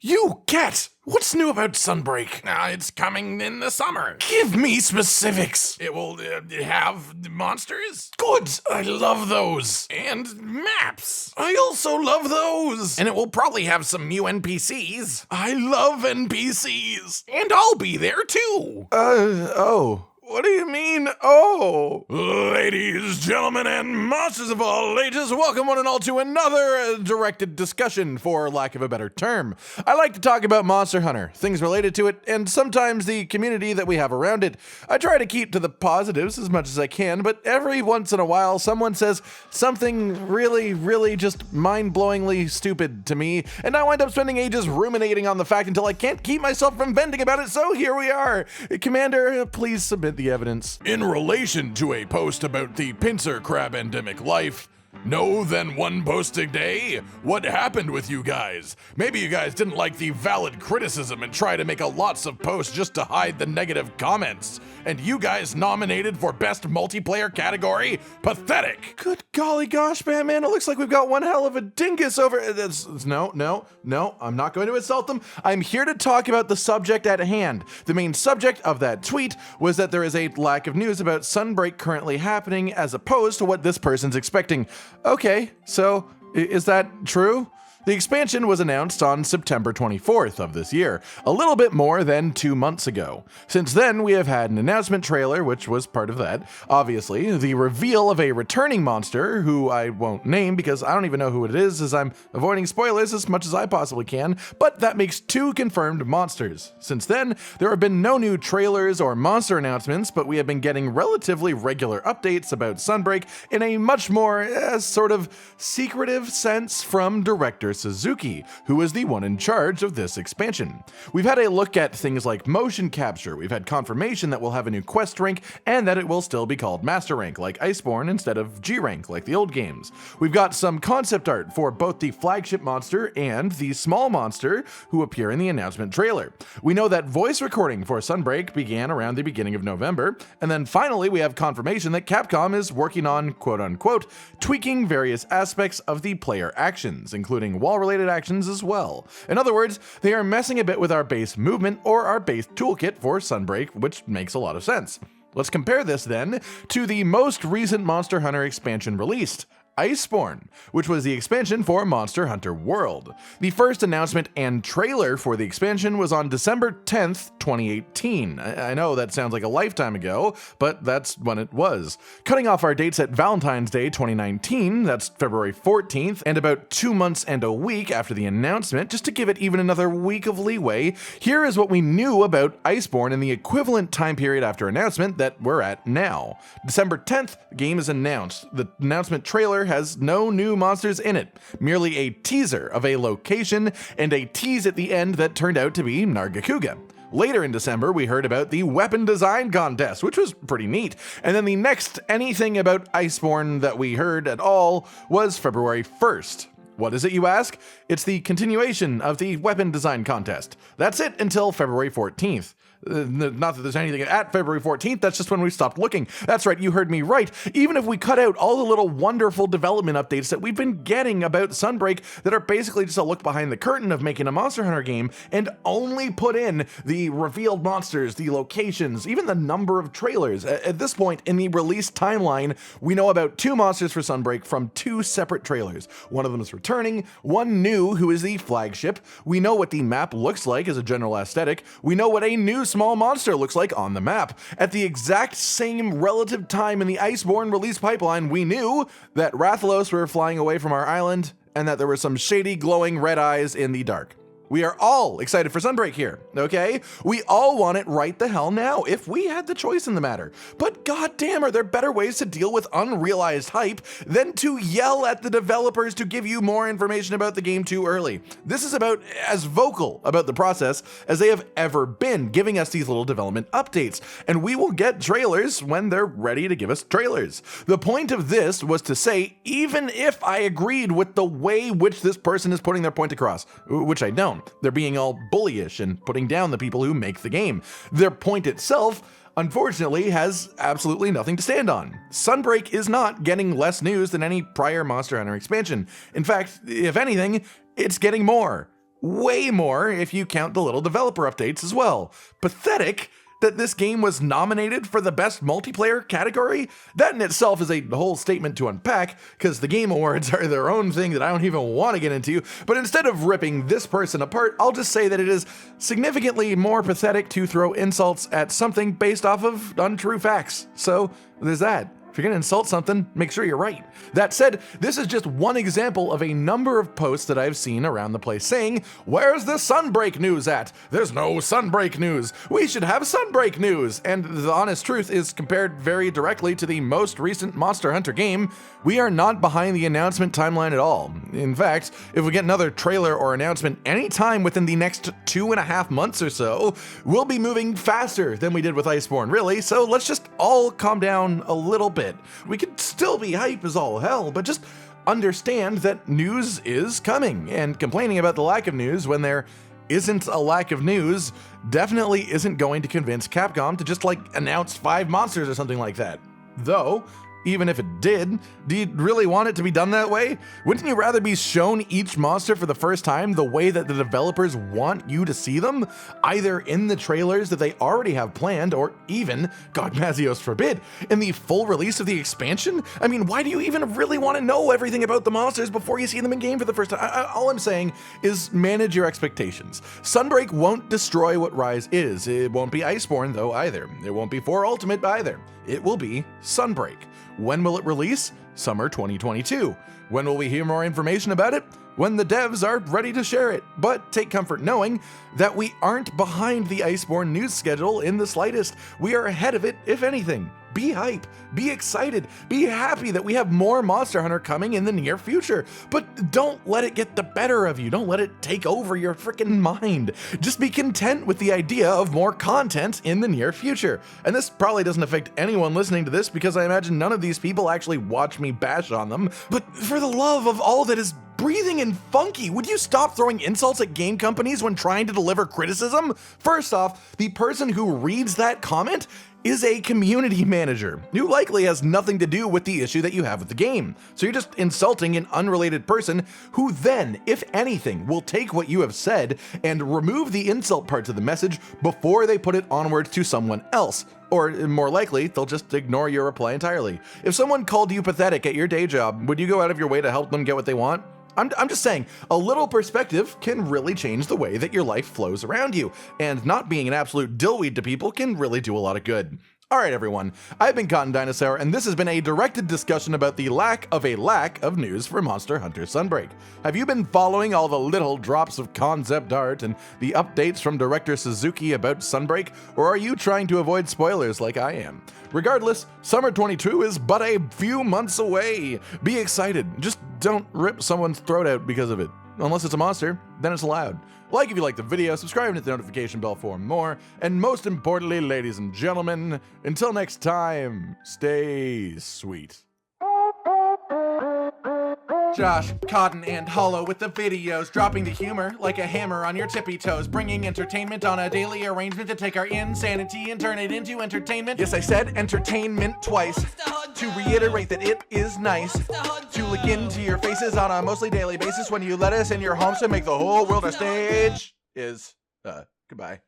You cat! What's new about Sunbreak? It's coming in the summer. Give me specifics! It will have monsters Good! I love those! and maps. I also love those! And it will probably have some new NPCs. I love NPCs! And I'll be there too. Oh. What do you mean, oh? Ladies, gentlemen, and monsters of all ages, Welcome one and all to another directed discussion, for lack of a better term. I like to talk about Monster Hunter, things related to it, and sometimes the community that we have around it. I try to keep to the positives as much as I can, but every once in a while someone says something really just mind-blowingly stupid to me, and I wind up spending ages ruminating on the fact until I can't keep myself from venting about it, so here we are. Commander, please submit the evidence. in relation to a post about the pincer crab endemic life, no then one post a day? What happened with you guys? Maybe you guys didn't like the valid criticism and try to make a lots of posts just to hide the negative comments. And you guys nominated for best multiplayer category? Pathetic. Good golly gosh, Batman, it looks like we've got one hell of a dingus over. No, I'm not going to insult them. I'm here to talk about the subject at hand. The main subject of that tweet was that there is a lack of news about Sunbreak currently happening as opposed to what this person's expecting. Okay, so is that true? The expansion was announced on September 24th of this year, a little bit more than 2 months ago. Since then, we have had an announcement trailer, which was part of that, obviously, the reveal of a returning monster, who I won't name because I don't even know who it is, as I'm avoiding spoilers as much as I possibly can, but that makes 2 confirmed monsters. Since then, there have been no new trailers or monster announcements, but we have been getting relatively regular updates about Sunbreak in a much more, sort of secretive sense from director Suzuki, who is the one in charge of this expansion. We've had a look at things like motion capture, we've had confirmation that we'll have a new quest rank, and that it will still be called Master Rank like Iceborne instead of G Rank like the old games. We've got some concept art for both the flagship monster and the small monster who appear in the announcement trailer. We know that voice recording for Sunbreak began around the beginning of November, and then finally we have confirmation that Capcom is working on quote-unquote tweaking various aspects of the player actions, including wall-related actions as well. In other words, they are messing a bit with our base movement or our base toolkit for Sunbreak, which makes a lot of sense. Let's compare this then to the most recent Monster Hunter expansion released, Iceborne, which was the expansion for Monster Hunter World. The first announcement and trailer for the expansion was on December 10th, 2018. I know that sounds like a lifetime ago, but that's when it was. Cutting off our dates at Valentine's Day 2019, that's February 14th, and about 2 months and a week after the announcement, just to give it even another week of leeway, here is what we knew about Iceborne in the equivalent time period after announcement that we're at now. December 10th, the game is announced. The announcement trailer has no new monsters in it, merely a teaser of a location and a tease at the end that turned out to be Nargacuga. Later in December, we heard about the weapon design contest, which was pretty neat. And then the next anything about Iceborne that we heard at all was February 1st. What is it, you ask? It's the continuation of the weapon design contest. That's it until February 14th. Not that there's anything at February 14th, that's just when we stopped looking. That's right, you heard me right. Even if we cut out all the little wonderful development updates that we've been getting about Sunbreak that are basically just a look behind the curtain of making a Monster Hunter game and only put in the revealed monsters, the locations, even the number of trailers. At this point in the release timeline, we know about 2 monsters for Sunbreak from 2 separate trailers. One of them is returning, one new, who is the flagship. We know what the map looks like as a general aesthetic. We know what a new small monster looks like on the map. At the exact same relative time in the Iceborne release pipeline, we knew that Rathalos were flying away from our island and that there were some shady glowing red eyes in the dark. We are all excited for Sunbreak here, okay? We all want it right the hell now, if we had the choice in the matter. But goddamn, are there better ways to deal with unrealized hype than to yell at the developers to give you more information about the game too early? This is about as vocal about the process as they have ever been, giving us these little development updates. And we will get trailers when they're ready to give us trailers. The point of this was to say, even if I agreed with the way which this person is putting their point across, which I don't, they're being all bullyish and putting down the people who make the game. Their point itself, unfortunately, has absolutely nothing to stand on. Sunbreak is not getting less news than any prior Monster Hunter expansion. In fact, if anything, it's getting more. Way more if you count the little developer updates as well. Pathetic that this game was nominated for the best multiplayer category? That in itself is a whole statement to unpack, because the Game Awards are their own thing that I don't even want to get into, but instead of ripping this person apart, I'll just say that it is significantly more pathetic to throw insults at something based off of untrue facts. So there's that. If you're gonna insult something, make sure you're right. That said, this is just one example of a number of posts that I've seen around the place saying, "Where's the Sunbreak news at? There's no Sunbreak news. We should have Sunbreak news." And the honest truth is, compared very directly to the most recent Monster Hunter game, we are not behind the announcement timeline at all. In fact, if we get another trailer or announcement anytime within the next 2.5 months or so, we'll be moving faster than we did with Iceborne, really. So let's just all calm down a little bit. We could still be hype as all hell, but just understand that news is coming, and complaining about the lack of news when there isn't a lack of news definitely isn't going to convince Capcom to just announce 5 monsters or something like that. Though, even if it did, do you really want it to be done that way? Wouldn't you rather be shown each monster for the first time the way that the developers want you to see them? Either in the trailers that they already have planned, or even, God Mazios forbid, in the full release of the expansion? I mean, why do you even really want to know everything about the monsters before you see them in game for the first time? All I'm saying is manage your expectations. Sunbreak won't destroy what Rise is. It won't be Iceborne, though, either. It won't be 4 Ultimate, either. It will be Sunbreak. When will it release? Summer 2022. When will we hear more information about it? When the devs are ready to share it. But take comfort knowing that we aren't behind the Iceborne news schedule in the slightest. We are ahead of it, if anything. Be hype, be excited, be happy that we have more Monster Hunter coming in the near future. But don't let it get the better of you. Don't let it take over your freaking mind. Just be content with the idea of more content in the near future. And this probably doesn't affect anyone listening to this, because I imagine none of these people actually watch me bash on them. But for the love of all that is breathing and funky, would you stop throwing insults at game companies when trying to deliver criticism? First off, the person who reads that comment is a community manager who likely has nothing to do with the issue that you have with the game. So you're just insulting an unrelated person who then, if anything, will take what you have said and remove the insult parts of the message before they put it onwards to someone else. Or more likely, they'll just ignore your reply entirely. If someone called you pathetic at your day job, would you go out of your way to help them get what they want? I'm just saying, a little perspective can really change the way that your life flows around you, and not being an absolute dillweed to people can really do a lot of good. Alright everyone, I've been Cotton Dinosaur, and this has been a directed discussion about the lack of news for Monster Hunter Sunbreak. Have you been following all the little drops of concept art and the updates from director Suzuki about Sunbreak, or are you trying to avoid spoilers like I am? Regardless, Summer 22 is but a few months away. Be excited, just don't rip someone's throat out because of it. Unless it's a monster, then it's allowed. Like if you like the video, subscribe and hit the notification bell for more, and most importantly, ladies and gentlemen, until next time, stay sweet. Josh, Cotton, and Hollow with the videos, dropping the humor like a hammer on your tippy toes, bringing entertainment on a daily arrangement to take our insanity and turn it into entertainment. Yes, I said entertainment twice, to reiterate that it is nice to look into your faces on a mostly daily basis when you let us in your homes to make the whole world a stage. Goodbye.